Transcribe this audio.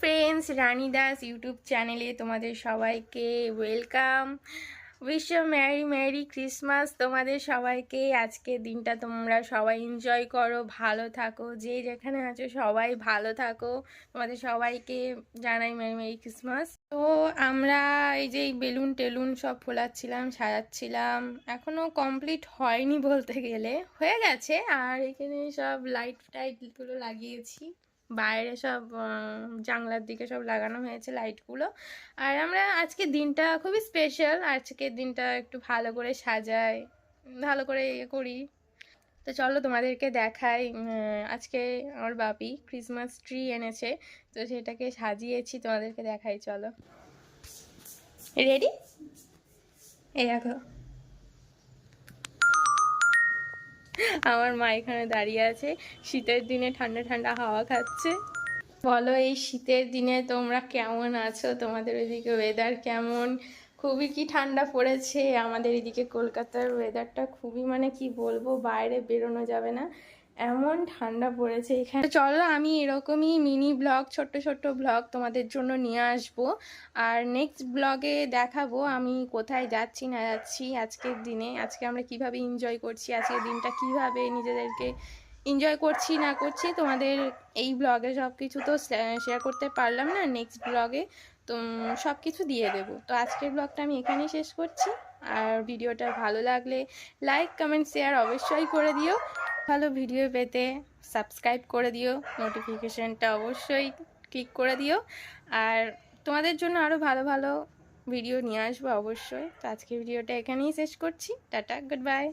Friends, রানী Das YouTube চ্যানেলে তোমাদের সবাইকে ওয়েলকাম। উইশ আ মেরি মেরি ক্রিসমাস তোমাদের সবাইকে। আজকের দিনটা তোমরা সবাই এনজয় করো, ভালো থাকো, যে যেখানে আছো সবাই ভালো থাকো। তোমাদের সবাইকে জানাই মেরি মেরি ক্রিসমাস। তো আমরা এই যে বেলুন টেলুন সব ফোলাচ্ছিলাম, সাজাচ্ছিলাম, এখনো কমপ্লিট হয়নি বলতে গেলে, হয়ে গেছে। আর এখানে সব লাইট টাইটগুলো লাগিয়েছি, বাইরে সব জানলার দিকে সব লাগানো হয়েছে লাইটগুলো। আর আমরা আজকের দিনটা খুবই স্পেশাল, আজকের দিনটা একটু ভালো করে সাজাই, ভালো করে ইয়ে করি। তো চলো তোমাদেরকে দেখাই। আজকে আমার বাপি ক্রিসমাস ট্রি এনেছে, তো সেটাকে সাজিয়েছি, তোমাদেরকে দেখাই, চলো। রেডি? এই দেখো আমার মা এখানে দাঁড়িয়ে আছে, শীতের দিনে ঠান্ডা ঠান্ডা হাওয়া খাচ্ছে। বলো এই শীতের দিনে তোমরা কেমন আছো? তোমাদের ওইদিকে ওয়েদার কেমন? খুবই কি ঠান্ডা পড়েছে? আমাদের এদিকে কলকাতার ওয়েদারটা খুবই, মানে কি বলবো, বাইরে বেরোনো যাবে না, এমন ঠান্ডা পড়েছে এখানে। চলো আমি এরকমই মিনি ব্লগ, ছোট্ট ছোট্ট ব্লগ তোমাদের জন্য নিয়ে আসবো। আর নেক্সট ব্লগে দেখাবো আমি কোথায় যাচ্ছি না যাচ্ছি আজকের দিনে, আজকে আমরা কিভাবে এনজয় করছি, আজকের দিনটা কিভাবে নিজেদেরকে এনজয় করছি না করছি। তোমাদের এই ব্লগে সব কিছু তো শেয়ার করতে পারলাম না, নেক্সট ব্লগে তো সব কিছু দিয়ে দেবো। তো আজকের ব্লগটা আমি এখানেই শেষ করছি। আর ভিডিওটা ভালো লাগলে লাইক কমেন্ট শেয়ার অবশ্যই করে দিও। ভালো ভিডিও পেতে সাবস্ক্রাইব করে দিও, নোটিফিকেশানটা অবশ্যই ক্লিক করে দিও। আর তোমাদের জন্য আরও ভালো ভালো ভিডিও নিয়ে আসবো অবশ্যই। তো আজকের ভিডিওটা এখানেই শেষ করছি। Tata, good bye.